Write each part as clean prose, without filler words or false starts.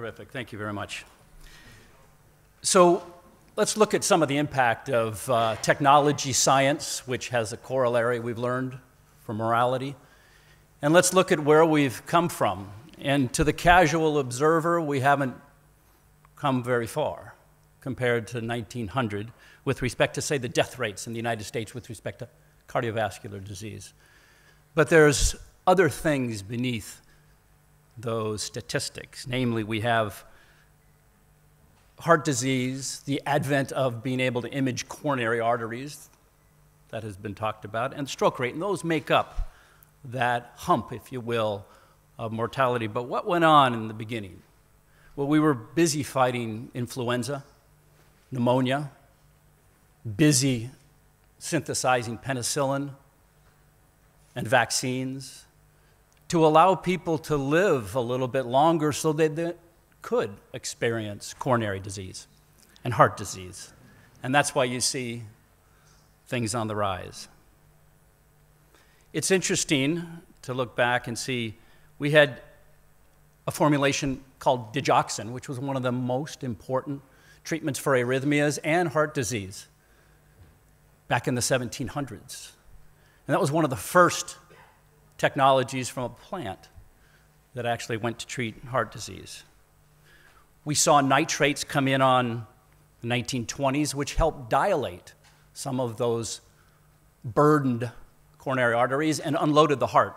Terrific. Thank you very much. So let's look at some of the impact of technology science, which has a corollary we've learned from morality. And let's look at where we've come from. And to the casual observer, we haven't come very far compared to 1900 with respect to, say, the death rates in the United States with respect to cardiovascular disease. But there's other things beneath those statistics. Namely, we have heart disease, the advent of being able to image coronary arteries, that has been talked about, and stroke rate, and those make up that hump, if you will, of mortality. But what went on in the beginning? Well, we were busy fighting influenza, pneumonia, busy synthesizing penicillin and vaccines to allow people to live a little bit longer so they could experience coronary disease and heart disease. And that's why you see things on the rise. It's interesting to look back and see we had a formulation called digoxin, which was one of the most important treatments for arrhythmias and heart disease back in the 1700s. And that was one of the first technologies from a plant that actually went to treat heart disease. We saw nitrates come in on the 1920s, which helped dilate some of those burdened coronary arteries and unloaded the heart.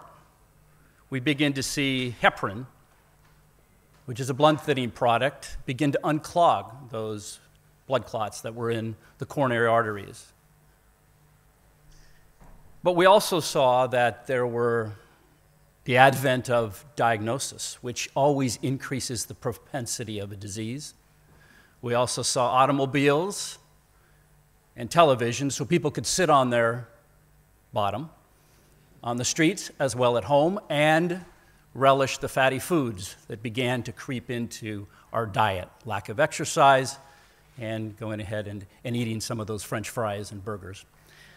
We begin to see heparin, which is a blood-thinning product, begin to unclog those blood clots that were in the coronary arteries. But we also saw that there were the advent of diagnosis, which always increases the propensity of a disease. We also saw automobiles and television, so people could sit on their bottom on the streets as well at home and relish the fatty foods that began to creep into our diet. Lack of exercise and going ahead and eating some of those French fries and burgers.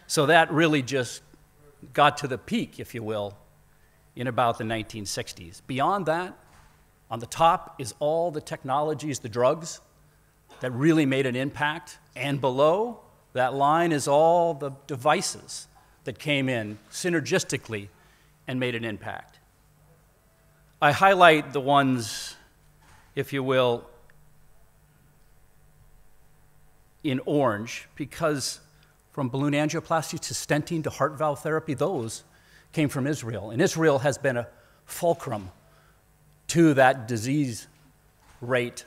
So that really just got to the peak, if you will, in about the 1960s. Beyond that, on the top is all the technologies, the drugs, that really made an impact. And below that line is all the devices that came in synergistically and made an impact. I highlight the ones, if you will, in orange, because from balloon angioplasty to stenting to heart valve therapy, those came from Israel. And Israel has been a fulcrum to that disease rate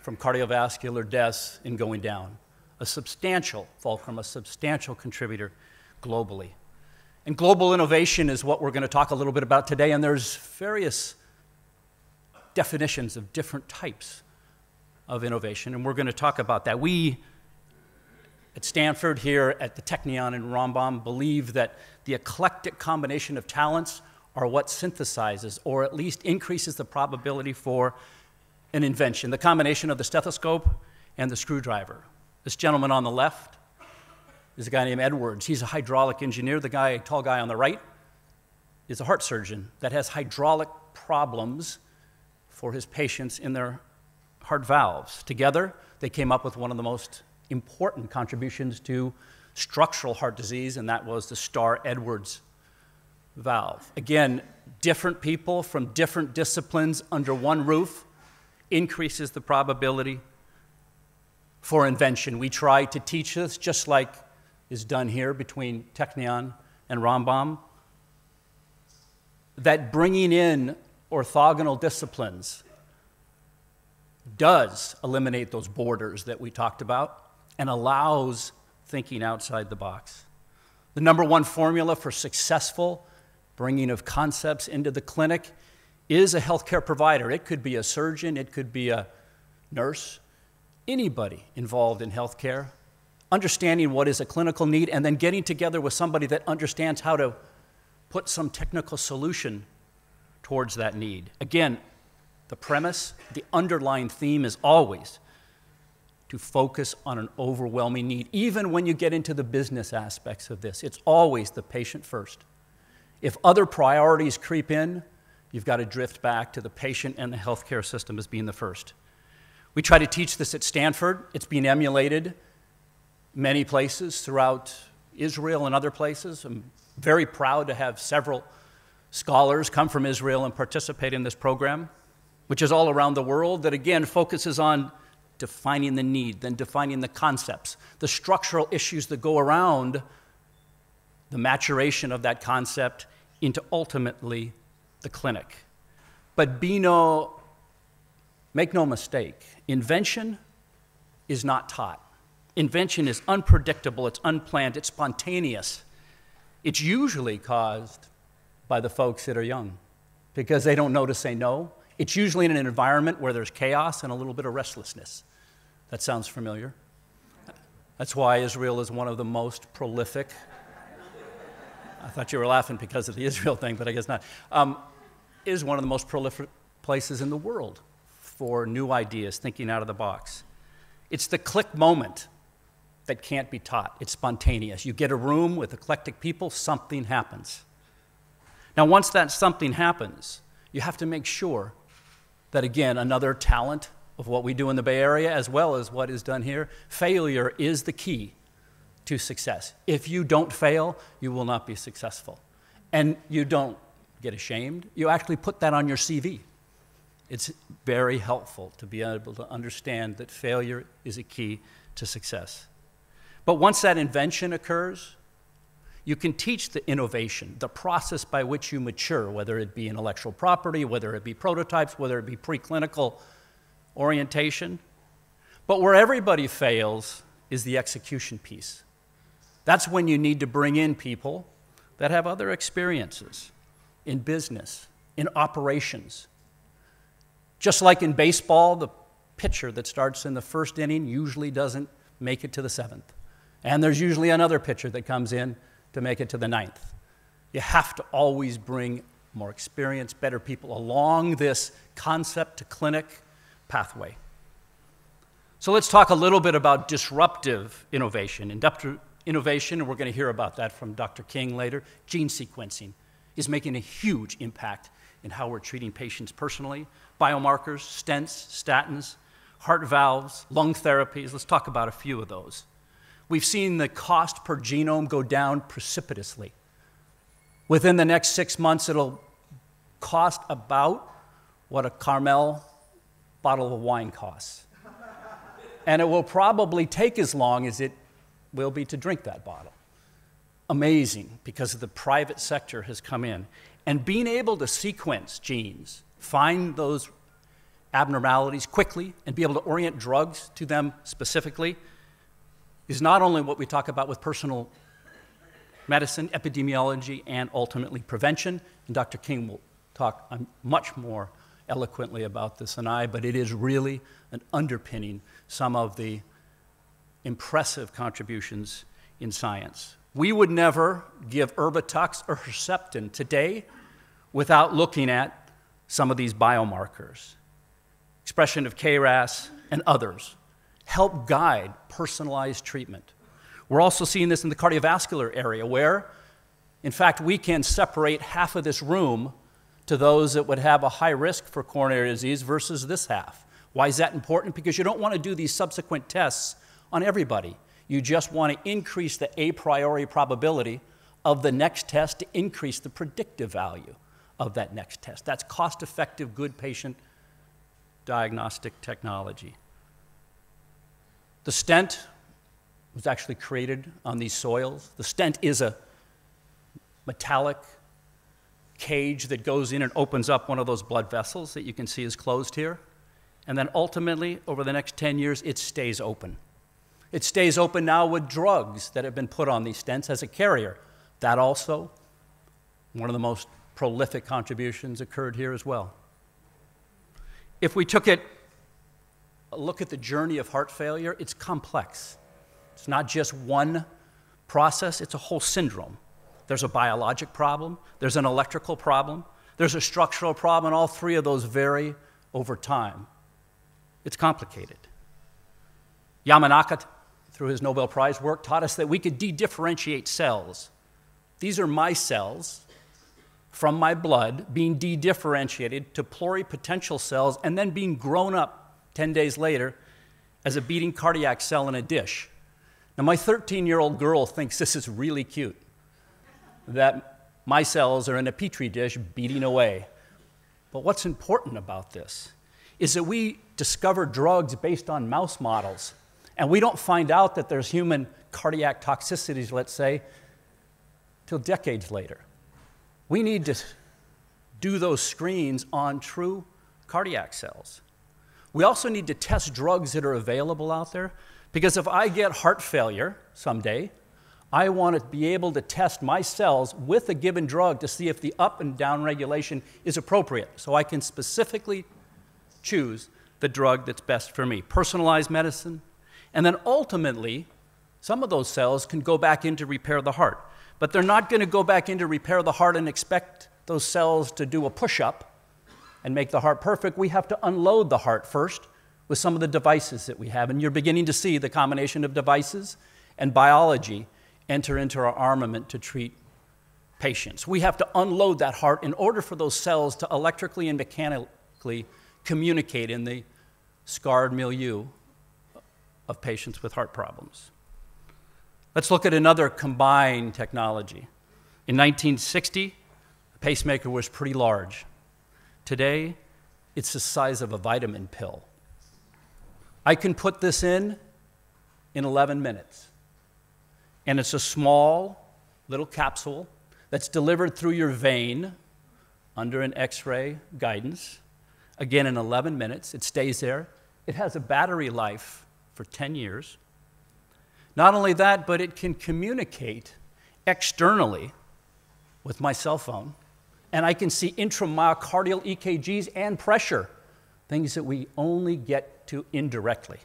from cardiovascular deaths in going down. A substantial fulcrum, a substantial contributor globally. And global innovation is what we're going to talk a little bit about today, and there's various definitions of different types of innovation, and we're going to talk about that. We at Stanford, here at the Technion and Rambam, believe that the eclectic combination of talents are what synthesizes, or at least increases the probability for an invention. The combination of the stethoscope and the screwdriver. This gentleman on the left is a guy named Edwards. He's a hydraulic engineer. The guy, tall guy on the right, is a heart surgeon that has hydraulic problems for his patients in their heart valves. Together, they came up with one of the most important contributions to structural heart disease, and that was the Starr-Edwards valve. Again, different people from different disciplines under one roof increases the probability for invention. We try to teach this, just like is done here between Technion and Rambam, that bringing in orthogonal disciplines does eliminate those borders that we talked about and allows thinking outside the box. The number one formula for successful bringing of concepts into the clinic is a healthcare provider. It could be a surgeon, it could be a nurse, anybody involved in healthcare, understanding what is a clinical need and then getting together with somebody that understands how to put some technical solution towards that need. Again, the premise, the underlying theme is always to focus on an overwhelming need. Even when you get into the business aspects of this, it's always the patient first. If other priorities creep in, you've got to drift back to the patient and the healthcare system as being the first. We try to teach this at Stanford. It's being emulated many places throughout Israel and other places. I'm very proud to have several scholars come from Israel and participate in this program, which is all around the world, that again focuses on defining the need, then defining the concepts, the structural issues that go around the maturation of that concept into ultimately the clinic. But make no mistake, invention is not taught. Invention is unpredictable, it's unplanned, it's spontaneous. It's usually caused by the folks that are young because they don't know to say no. It's usually in an environment where there's chaos and a little bit of restlessness. That sounds familiar. That's why Israel is one of the most prolific. I thought you were laughing because of the Israel thing, but I guess not. Is one of the most prolific places in the world for new ideas, thinking out of the box. It's the click moment that can't be taught. It's spontaneous. You get a room with eclectic people, something happens. Now, once that something happens, you have to make sure that, again, another talent of what we do in the Bay Area, as well as what is done here, failure is the key to success. If you don't fail, you will not be successful. And you don't get ashamed. You actually put that on your CV. It's very helpful to be able to understand that failure is a key to success. But once that invention occurs, you can teach the innovation, the process by which you mature, whether it be intellectual property, whether it be prototypes, whether it be preclinical orientation. But where everybody fails is the execution piece. That's when you need to bring in people that have other experiences in business, in operations. Just like in baseball, the pitcher that starts in the first inning usually doesn't make it to the seventh. And there's usually another pitcher that comes in to make it to the ninth. You have to always bring more experienced, better people along this concept to clinic pathway. So let's talk a little bit about disruptive innovation. Inductive innovation, and we're going to hear about that from Dr. King later. Gene sequencing is making a huge impact in how we're treating patients personally. Biomarkers, stents, statins, heart valves, lung therapies. Let's talk about a few of those. We've seen the cost per genome go down precipitously. Within the next 6 months, it'll cost about what a Carmel bottle of wine costs. And it will probably take as long as it will be to drink that bottle. Amazing, because the private sector has come in. And being able to sequence genes, find those abnormalities quickly, and be able to orient drugs to them specifically is not only what we talk about with personal medicine, epidemiology, and ultimately prevention. And Dr. King will talk much more eloquently about this than I, but it is really an underpinning some of the impressive contributions in science. We would never give Erbitux or Herceptin today without looking at some of these biomarkers. Expression of KRAS and others help guide personalized treatment. We're also seeing this in the cardiovascular area where, in fact, we can separate half of this room to those that would have a high risk for coronary disease versus this half. Why is that important? Because you don't want to do these subsequent tests on everybody. You just want to increase the a priori probability of the next test to increase the predictive value of that next test. That's cost-effective, good patient diagnostic technology. The stent was actually created on these soils. The stent is a metallic cage that goes in and opens up one of those blood vessels that you can see is closed here. And then ultimately, over the next 10 years, it stays open. It stays open now with drugs that have been put on these stents as a carrier. That also, one of the most prolific contributions occurred here as well. If we took a look at the journey of heart failure, it's complex. It's not just one process, it's a whole syndrome. There's a biologic problem, there's an electrical problem, there's a structural problem, and all three of those vary over time. It's complicated. Yamanaka, through his Nobel Prize work, taught us that we could de-differentiate cells. These are my cells from my blood being dedifferentiated to pluripotential cells and then being grown up 10 days later as a beating cardiac cell in a dish. Now, my 13-year-old girl thinks this is really cute, that my cells are in a petri dish beating away. But what's important about this is that we discover drugs based on mouse models, and we don't find out that there's human cardiac toxicities, let's say, till decades later. We need to do those screens on true cardiac cells. We also need to test drugs that are available out there, because if I get heart failure someday, I want to be able to test my cells with a given drug to see if the up and down regulation is appropriate, so I can specifically choose the drug that's best for me. Personalized medicine. And then ultimately, some of those cells can go back in to repair the heart. But they're not going to go back in to repair the heart and expect those cells to do a push-up and make the heart perfect. We have to unload the heart first with some of the devices that we have. And you're beginning to see the combination of devices and biology enter into our armament to treat patients. We have to unload that heart in order for those cells to electrically and mechanically communicate in the scarred milieu of patients with heart problems. Let's look at another combined technology. In 1960, the pacemaker was pretty large. Today, it's the size of a vitamin pill. I can put this in 11 minutes. And it's a small little capsule that's delivered through your vein under an X-ray guidance. Again, in 11 minutes, it stays there. It has a battery life for 10 years. Not only that, but it can communicate externally with my cell phone, and I can see intramyocardial EKGs and pressure, things that we only get to indirectly.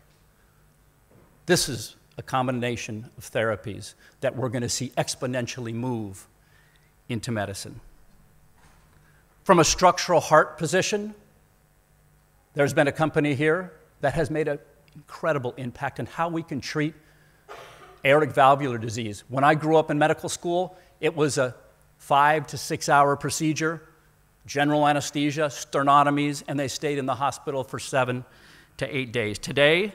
This is a combination of therapies that we're going to see exponentially move into medicine. From a structural heart position, there's been a company here that has made an incredible impact on how we can treat aortic valvular disease. When I grew up in medical school, it was a 5 to 6 hour procedure, general anesthesia, sternotomies, and they stayed in the hospital for 7 to 8 days. Today,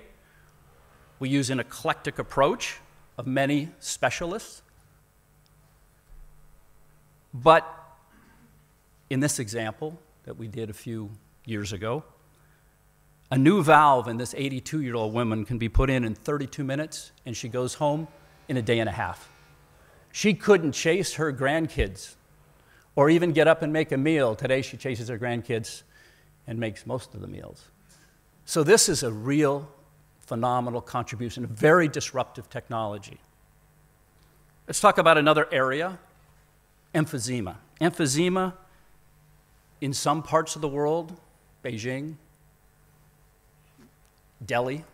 we use an eclectic approach of many specialists. But in this example that we did a few years ago, a new valve in this 82-year-old woman can be put in 32 minutes, and she goes home in a day and a half. She couldn't chase her grandkids or even get up and make a meal. Today, she chases her grandkids and makes most of the meals. So this is a real phenomenal contribution, a very disruptive technology. Let's talk about another area, emphysema. Emphysema in some parts of the world, Beijing, Delhi,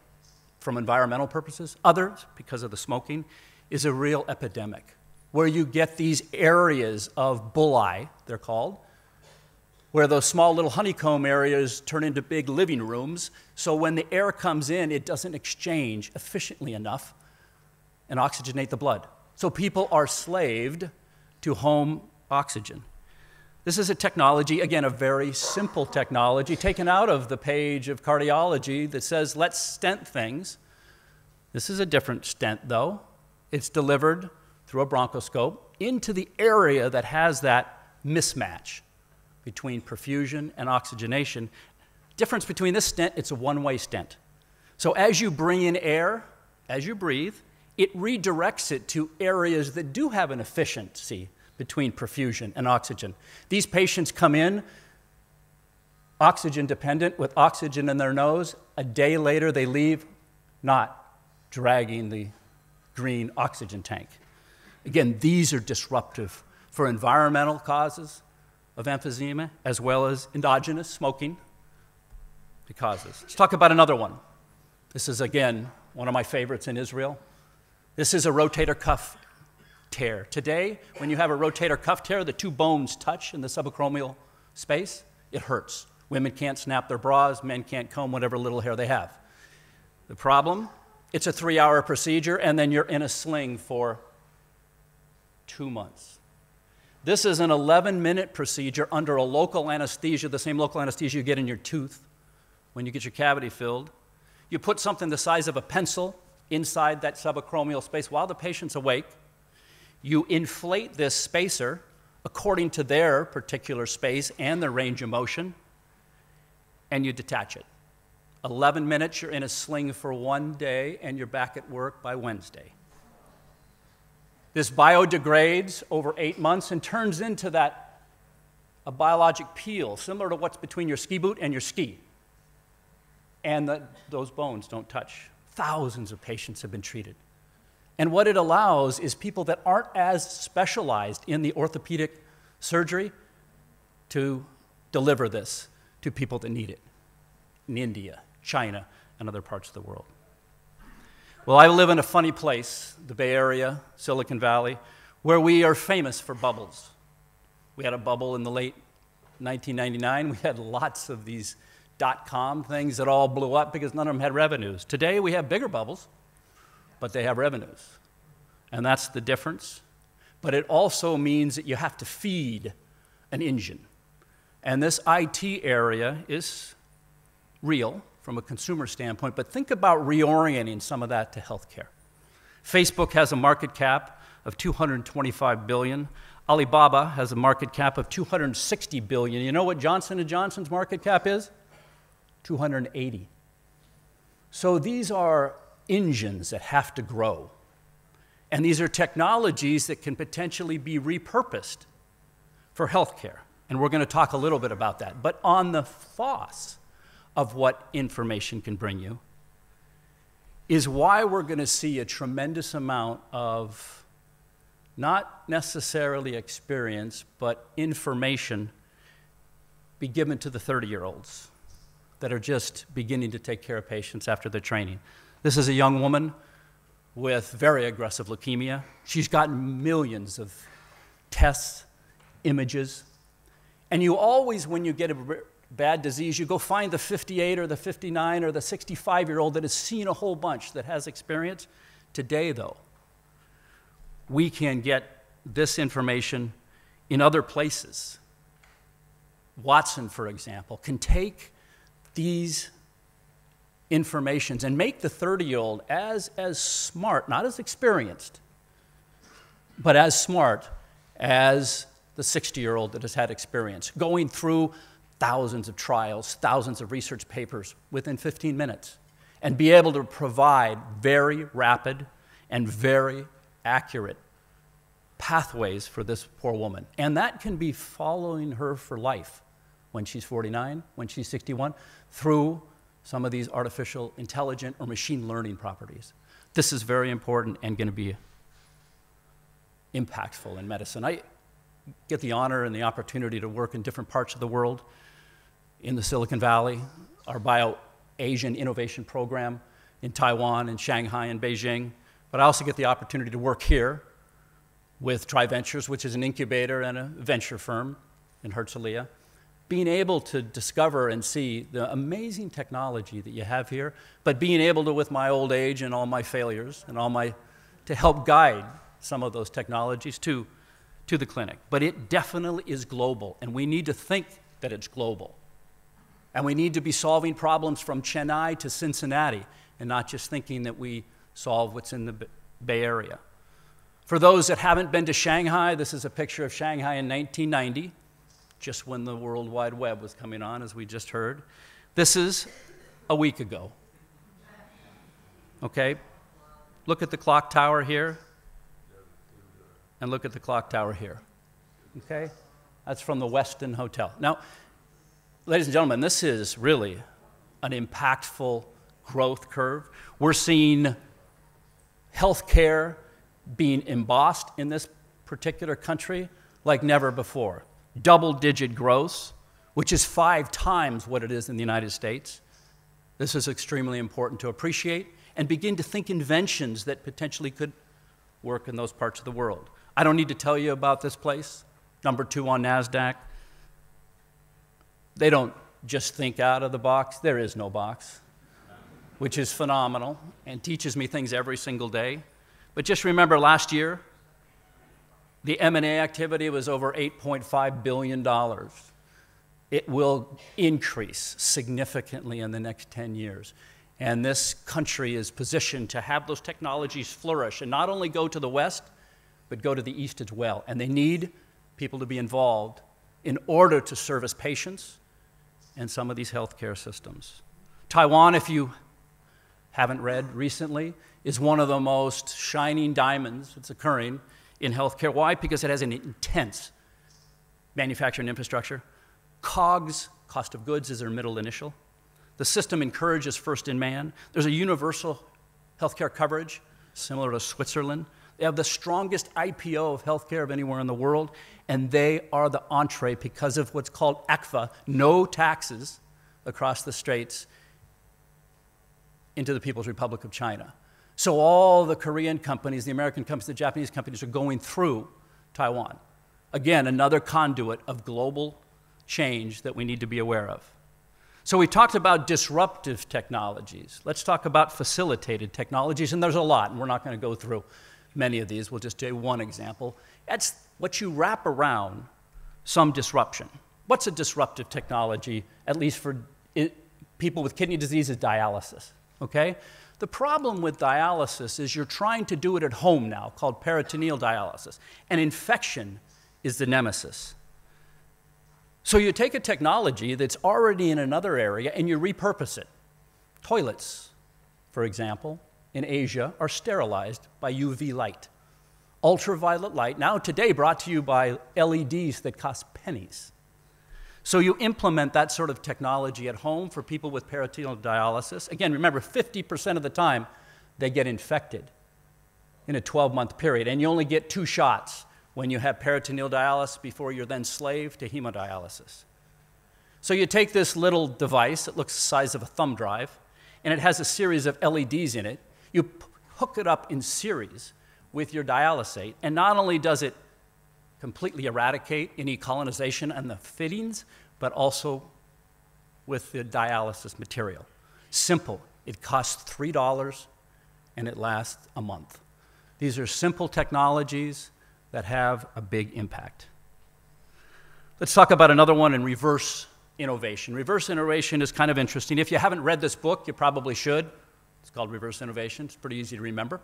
from environmental purposes, others, because of the smoking, is a real epidemic, where you get these areas of bullae, they're called, where those small little honeycomb areas turn into big living rooms, so when the air comes in, it doesn't exchange efficiently enough and oxygenate the blood. So people are slaved to home oxygen. This is a technology, again, a very simple technology, taken out of the page of cardiology that says, let's stent things. This is a different stent, though. It's delivered through a bronchoscope into the area that has that mismatch between perfusion and oxygenation. Difference between this stent, it's a one-way stent. So as you bring in air, as you breathe, it redirects it to areas that do have an efficiency between perfusion and oxygen. These patients come in oxygen dependent with oxygen in their nose. A day later, they leave not dragging the green oxygen tank. Again, these are disruptive for environmental causes of emphysema as well as endogenous smoking causes. Let's talk about another one. This is, again, one of my favorites in Israel. This is a rotator cuff tear. Today, when you have a rotator cuff tear, the two bones touch in the subacromial space, it hurts. Women can't snap their bras, men can't comb whatever little hair they have. The problem, it's a 3-hour procedure, and then you're in a sling for 2 months. This is an 11-minute procedure under a local anesthesia, the same local anesthesia you get in your tooth when you get your cavity filled. You put something the size of a pencil inside that subacromial space while the patient's awake. You inflate this spacer according to their particular space and their range of motion, and you detach it. 11 minutes, you're in a sling for 1 day, and you're back at work by Wednesday. This biodegrades over 8 months and turns into a biologic peel, similar to what's between your ski boot and your ski. And those bones don't touch. Thousands of patients have been treated. And what it allows is people that aren't as specialized in the orthopedic surgery to deliver this to people that need it in India, China, and other parts of the world. Well, I live in a funny place, the Bay Area, Silicon Valley, where we are famous for bubbles. We had a bubble in the late 1999. We had lots of these .com things that all blew up because none of them had revenues. Today, we have bigger bubbles, but they have revenues. And that's the difference. But it also means that you have to feed an engine. And this IT area is real from a consumer standpoint, but think about reorienting some of that to healthcare. Facebook has a market cap of $225 billion. Alibaba has a market cap of $260 billion. You know what Johnson & Johnson's market cap is? 280. So these are engines that have to grow. And these are technologies that can potentially be repurposed for healthcare. And we're going to talk a little bit about that. But on the FOSS of what information can bring you is why we're going to see a tremendous amount of not necessarily experience, but information be given to the 30-year-olds that are just beginning to take care of patients after their training. This is a young woman with very aggressive leukemia. She's gotten millions of tests, images, and you always, when you get a bad disease, you go find the 58 or the 59 or the 65-year-old that has seen a whole bunch, that has experience. Today, though, we can get this information in other places. Watson, for example, can take these informations and make the 30-year-old as smart, not as experienced, but as smart as the 60-year-old that has had experience, going through thousands of trials, thousands of research papers within 15 minutes, and be able to provide very rapid and very accurate pathways for this poor woman. And that can be following her for life when she's 49, when she's 61, through some of these artificial intelligence or machine learning properties. This is very important and going to be impactful in medicine. I get the honor and the opportunity to work in different parts of the world, in the Silicon Valley, our Bio-Asian Innovation Program in Taiwan and Shanghai and Beijing. But I also get the opportunity to work here with TriVentures, which is an incubator and a venture firm in Herzliya, being able to discover and see the amazing technology that you have here, but being able to, with my old age and all my failures and to help guide some of those technologies to the clinic. But it definitely is global, and we need to think that it's global. And we need to be solving problems from Chennai to Cincinnati, and not just thinking that we solve what's in the Bay Area. For those that haven't been to Shanghai, this is a picture of Shanghai in 1990, just when the World Wide Web was coming on, as we just heard. This is a week ago. Okay? Look at the clock tower here, and look at the clock tower here. Okay? That's from the Westin Hotel. Now, ladies and gentlemen, this is really an impactful growth curve. We're seeing healthcare being embossed in this particular country like never before. Double-digit growth, which is 5 times what it is in the United States. This is extremely important to appreciate and begin to think inventions that potentially could work in those parts of the world. I don't need to tell you about this place, number 2 on NASDAQ. They don't just think out of the box. There is no box, which is phenomenal and teaches me things every single day. But just remember last year, The M&A activity was over $8.5 billion. It will increase significantly in the next 10 years. And this country is positioned to have those technologies flourish and not only go to the West, but go to the East as well. And they need people to be involved in order to service patients and some of these healthcare systems. Taiwan, if you haven't read recently, is one of the most shining diamonds that's occurring in healthcare. Why? Because it has an intense manufacturing infrastructure. COGS, cost of goods, is their middle initial. The system encourages first in man. There's a universal healthcare coverage, similar to Switzerland. They have the strongest IPO of healthcare of anywhere in the world, and they are the entree because of what's called ACFA, no taxes across the straits into the People's Republic of China. So all the Korean companies, the American companies, the Japanese companies are going through Taiwan. Again, another conduit of global change that we need to be aware of. So we talked about disruptive technologies. Let's talk about facilitated technologies, and there's a lot, and we're not going to go through many of these. We'll just do one example. That's what you wrap around some disruption. What's a disruptive technology, at least for people with kidney disease, is dialysis, okay? The problem with dialysis is you're trying to do it at home now, called peritoneal dialysis, and infection is the nemesis. So you take a technology that's already in another area and you repurpose it. Toilets, for example, in Asia are sterilized by UV light. Ultraviolet light, now today brought to you by LEDs that cost pennies. So you implement that sort of technology at home for people with peritoneal dialysis. Again, remember, 50% of the time they get infected in a 12-month period, and you only get 2 shots when you have peritoneal dialysis before you're then slave to hemodialysis. So you take this little device that looks the size of a thumb drive, and it has a series of LEDs in it. You hook it up in series with your dialysate, and not only does it completely eradicate any colonization and the fittings, but also with the dialysis material. Simple. It costs $3 and it lasts a month. These are simple technologies that have a big impact. Let's talk about another one in reverse innovation. Reverse innovation is kind of interesting. If you haven't read this book, you probably should. It's called Reverse Innovation. It's pretty easy to remember.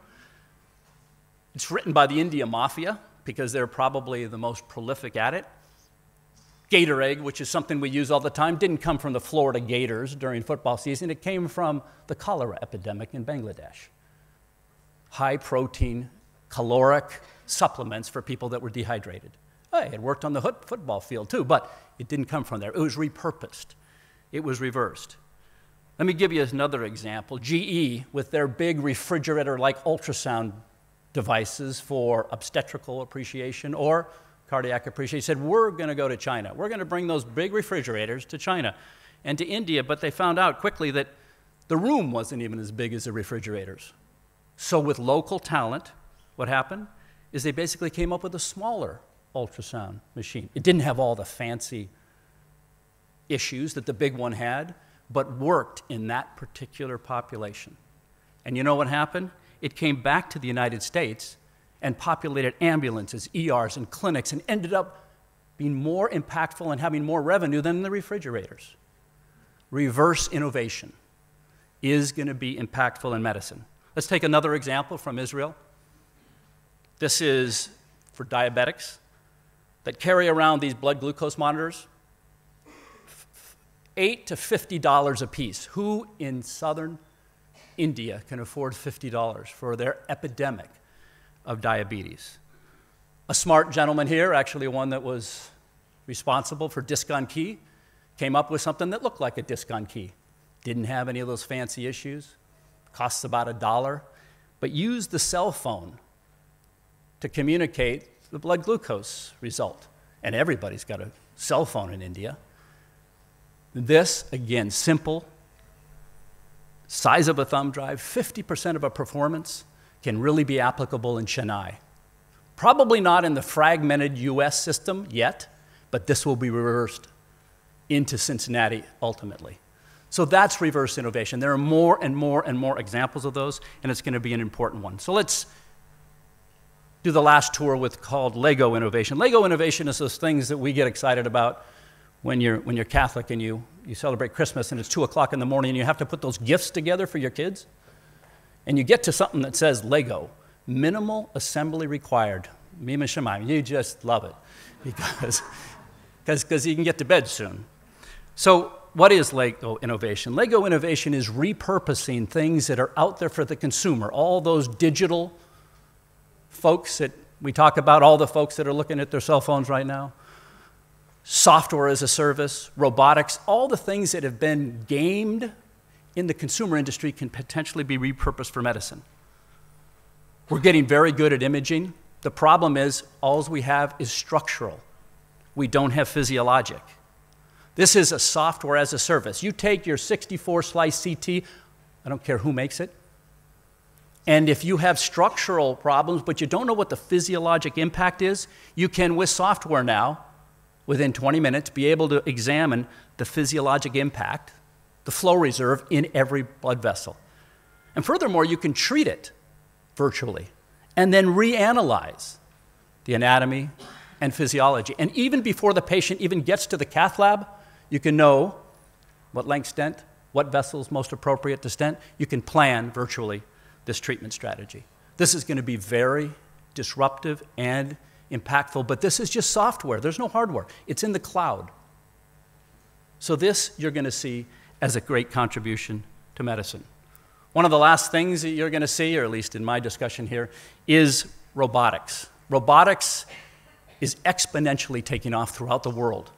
It's written by the India Mafia, because they're probably the most prolific at it. Gatorade, which is something we use all the time, didn't come from the Florida Gators during football season. It came from the cholera epidemic in Bangladesh. High protein, caloric supplements for people that were dehydrated. Hey, it worked on the football field too, but it didn't come from there. It was repurposed. It was reversed. Let me give you another example. GE, with their big refrigerator-like ultrasound devices for obstetrical appreciation or cardiac appreciation, said, we're going to go to China. We're going to bring those big refrigerators to China and to India, but they found out quickly that the room wasn't even as big as the refrigerators. So with local talent, what happened is they basically came up with a smaller ultrasound machine. It didn't have all the fancy issues that the big one had, but worked in that particular population. And you know what happened? It came back to the United States and populated ambulances, ERs, and clinics, and ended up being more impactful and having more revenue than the refrigerators. Reverse innovation is going to be impactful in medicine. Let's take another example from Israel. This is for diabetics that carry around these blood glucose monitors, $8 to $50 a piece. Who in southern India can afford $50 for their epidemic of diabetes? A smart gentleman here, actually one that was responsible for disc on key, came up with something that looked like a disc on key. Didn't have any of those fancy issues, costs about $1, but used the cell phone to communicate the blood glucose result. And everybody's got a cell phone in India. This, again, simple, size of a thumb drive, 50% of a performance, can really be applicable in Chennai. Probably not in the fragmented US system yet, but this will be reversed into Cincinnati ultimately. So that's reverse innovation. There are more and more and more examples of those, and it's going to be an important one. So let's do the last tour with called Lego innovation. Lego innovation is those things that we get excited about when you're Catholic and you celebrate Christmas and it's 2 o'clock in the morning and you have to put those gifts together for your kids. And you get to something that says Lego, minimal assembly required. Mima Shemaim, you just love it because you can get to bed soon. So what is Lego innovation? Lego innovation is repurposing things that are out there for the consumer, all those digital folks that we talk about, all the folks that are looking at their cell phones right now, software as a service, robotics, all the things that have been gamed in the consumer industry can potentially be repurposed for medicine. We're getting very good at imaging. The problem is all we have is structural. We don't have physiologic. This is a software as a service. You take your 64-slice CT, I don't care who makes it, and if you have structural problems but you don't know what the physiologic impact is, you can, with software now, within 20 minutes, be able to examine the physiologic impact, the flow reserve in every blood vessel. And furthermore, you can treat it virtually and then reanalyze the anatomy and physiology. And even before the patient even gets to the cath lab, you can know what length stent, what vessel is most appropriate to stent. You can plan virtually this treatment strategy. This is going to be very disruptive and impactful, but this is just software. There's no hardware. It's in the cloud. So this you're going to see as a great contribution to medicine. One of the last things that you're going to see, or at least in my discussion here, is robotics. Robotics is exponentially taking off throughout the world,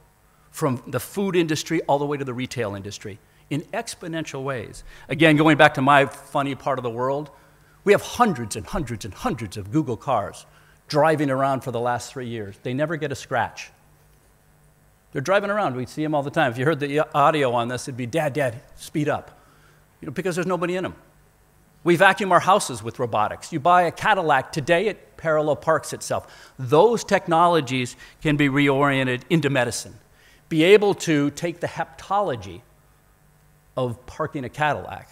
from the food industry all the way to the retail industry, in exponential ways. Again, going back to my funny part of the world, we have hundreds and hundreds and hundreds of Google cars driving around for the last 3 years. They never get a scratch. They're driving around. We see them all the time. If you heard the audio on this, it'd be, Dad, speed up. Because there's nobody in them. We vacuum our houses with robotics. You buy a Cadillac today, it parallel parks itself. Those technologies can be reoriented into medicine. Be able to take the haptology of parking a Cadillac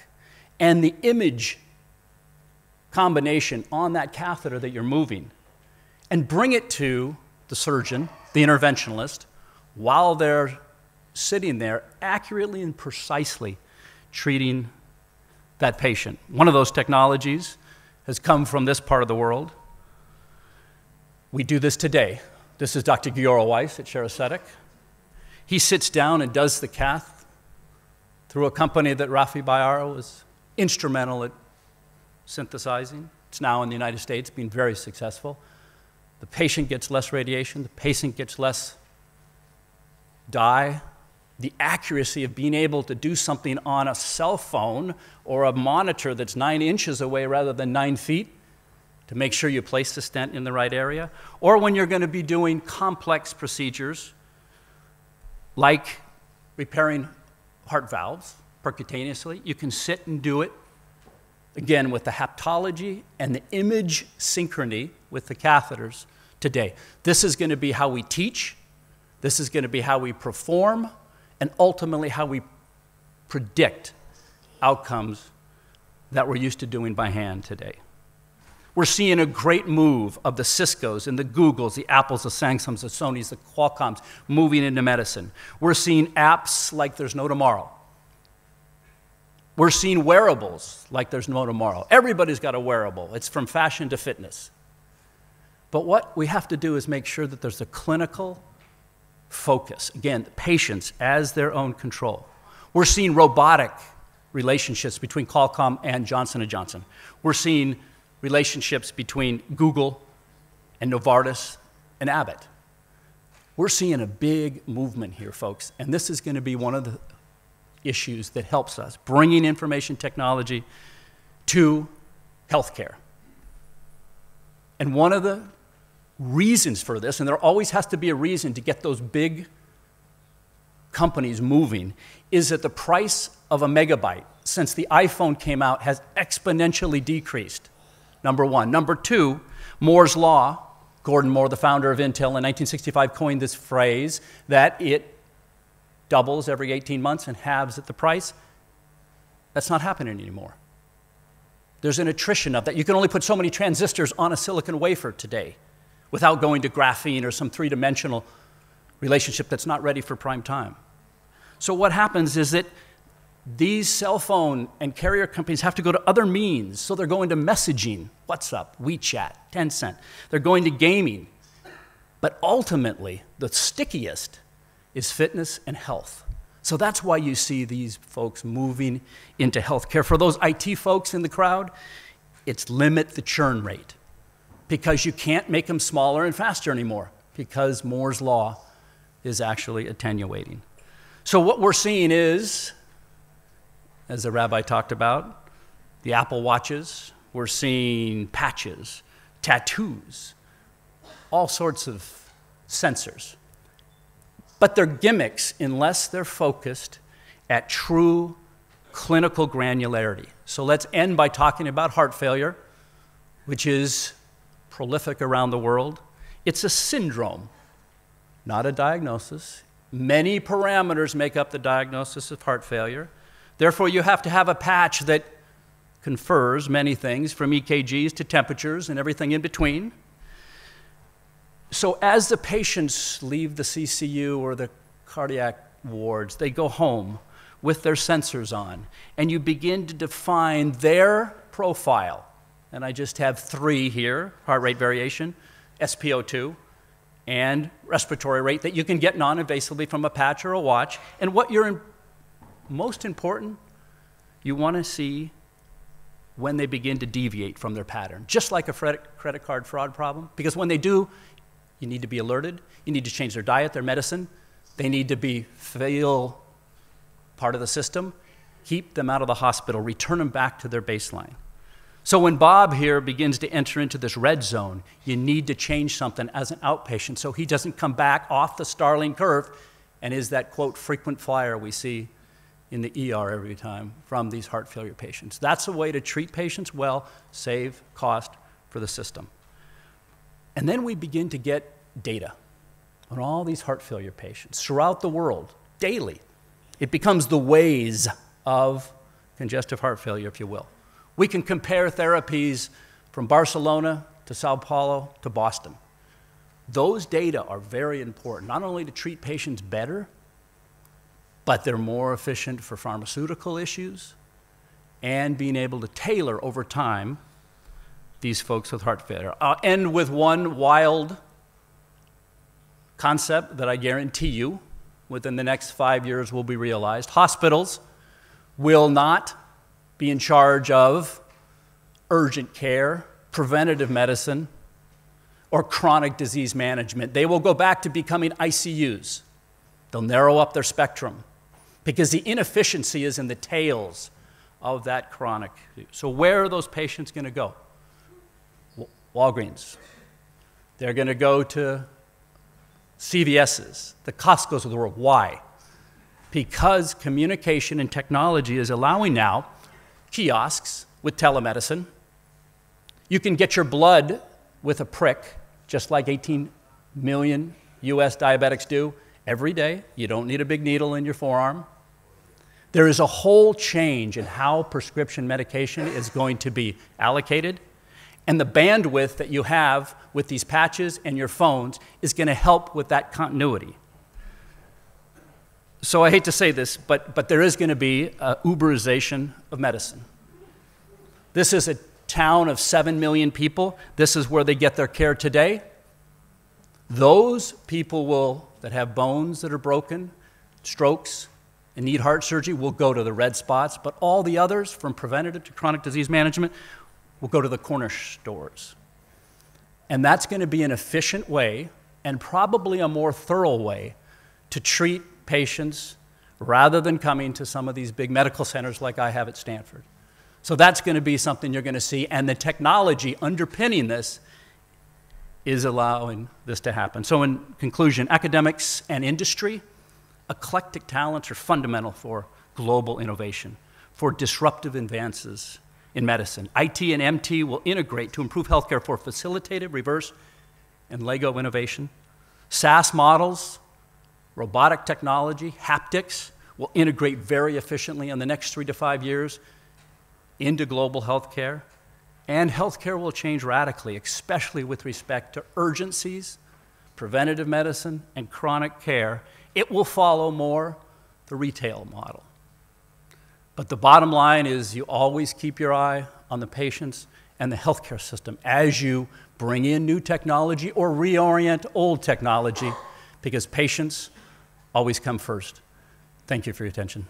and the image combination on that catheter that you're moving and bring it to the surgeon, the interventionalist, while they're sitting there accurately and precisely treating that patient. One of those technologies has come from this part of the world. We do this today. This is Dr. Giora Weiss at Sharacetic. He sits down and does the cath through a company that Rafi Bayaro was instrumental at synthesizing. It's now in the United States, being very successful. The patient gets less radiation, the patient gets less dye. The accuracy of being able to do something on a cell phone or a monitor that's 9 inches away rather than 9 feet to make sure you place the stent in the right area. Or when you're going to be doing complex procedures like repairing heart valves percutaneously, you can sit and do it, again, with the haptology and the image synchrony with the catheters today. This is going to be how we teach. This is going to be how we perform, and ultimately how we predict outcomes that we're used to doing by hand today. We're seeing a great move of the Ciscos and the Googles, the Apples, the Samsungs, the Sonys, the Qualcomms moving into medicine. We're seeing apps like there's no tomorrow. We're seeing wearables like there's no tomorrow. Everybody's got a wearable. It's from fashion to fitness. But what we have to do is make sure that there's a clinical focus. Again, patients as their own control. We're seeing robotic relationships between Qualcomm and Johnson & Johnson. We're seeing relationships between Google and Novartis and Abbott. We're seeing a big movement here, folks, and this is going to be one of the issues that helps us, bringing information technology to healthcare. And one of the reasons for this, and there always has to be a reason to get those big companies moving, is that the price of a megabyte since the iPhone came out has exponentially decreased, number one. Number two, Moore's Law. Gordon Moore, the founder of Intel, in 1965 coined this phrase that it doubles every 18 months and halves at the price. That's not happening anymore. There's an attrition of that. You can only put so many transistors on a silicon wafer today without going to graphene or some three-dimensional relationship that's not ready for prime time. So what happens is that these cell phone and carrier companies have to go to other means. So they're going to messaging, WhatsApp, WeChat, Tencent. They're going to gaming. But ultimately, the stickiest is fitness and health. So that's why you see these folks moving into healthcare. For those IT folks in the crowd, it's limit the churn rate, because you can't make them smaller and faster anymore, because Moore's law is actually attenuating. So what we're seeing is, as the rabbi talked about, the Apple Watches, we're seeing patches, tattoos, all sorts of sensors. But they're gimmicks unless they're focused at true clinical granularity. So let's end by talking about heart failure, which is prolific around the world. It's a syndrome, not a diagnosis. Many parameters make up the diagnosis of heart failure. Therefore, you have to have a patch that confers many things, from EKGs to temperatures and everything in between. So as the patients leave the CCU or the cardiac wards, they go home with their sensors on, and you begin to define their profile. And I just have 3 here: heart rate variation, SpO2, and respiratory rate, that you can get non-invasively from a patch or a watch. And what you're most important, you want to see when they begin to deviate from their pattern, just like a credit card fraud problem, because when they do, you need to be alerted. You need to change their diet, their medicine. They need to feel part of the system. Keep them out of the hospital. Return them back to their baseline. So when Bob here begins to enter into this red zone, you need to change something as an outpatient so he doesn't come back off the Starling curve and is that, quote, frequent flyer we see in the ER every time from these heart failure patients. That's a way to treat patients well, save cost for the system. And then we begin to get data on all these heart failure patients throughout the world, daily. It becomes the Waze of congestive heart failure, if you will. We can compare therapies from Barcelona to Sao Paulo to Boston. Those data are very important, not only to treat patients better, but they're more efficient for pharmaceutical issues and being able to tailor over time these folks with heart failure. I'll end with one wild concept that I guarantee you within the next 5 years will be realized. Hospitals will not be in charge of urgent care, preventative medicine, or chronic disease management. They will go back to becoming ICUs. They'll narrow up their spectrum because the inefficiency is in the tails of that chronic. So where are those patients going to go? Walgreens. They're going to go to CVS's, the Costco's of the world. Why? Because communication and technology is allowing now kiosks with telemedicine. You can get your blood with a prick, just like 18 million US diabetics do every day. You don't need a big needle in your forearm. There is a whole change in how prescription medication is going to be allocated. And the bandwidth that you have with these patches and your phones is going to help with that continuity. So I hate to say this, but there is going to be an Uberization of medicine. This is a town of 7 million people. This is where they get their care today. Those people that have bones that are broken, strokes, and need heart surgery will go to the red spots, but all the others, from preventative to chronic disease management, will go to the corner stores. And that's going to be an efficient way and probably a more thorough way to treat patients rather than coming to some of these big medical centers like I have at Stanford. So that's going to be something you're going to see, and the technology underpinning this is allowing this to happen. So in conclusion, academics and industry, eclectic talents are fundamental for global innovation, for disruptive advances in medicine. IT and MT will integrate to improve healthcare for facilitated, reverse, and Lego innovation. SaaS models, robotic technology, haptics will integrate very efficiently in the next 3 to 5 years. into global healthcare, and healthcare will change radically, especially with respect to urgencies, preventative medicine, and chronic care. It will follow more the retail model. But the bottom line is you always keep your eye on the patients and the healthcare system as you bring in new technology or reorient old technology, because patients always come first. Thank you for your attention.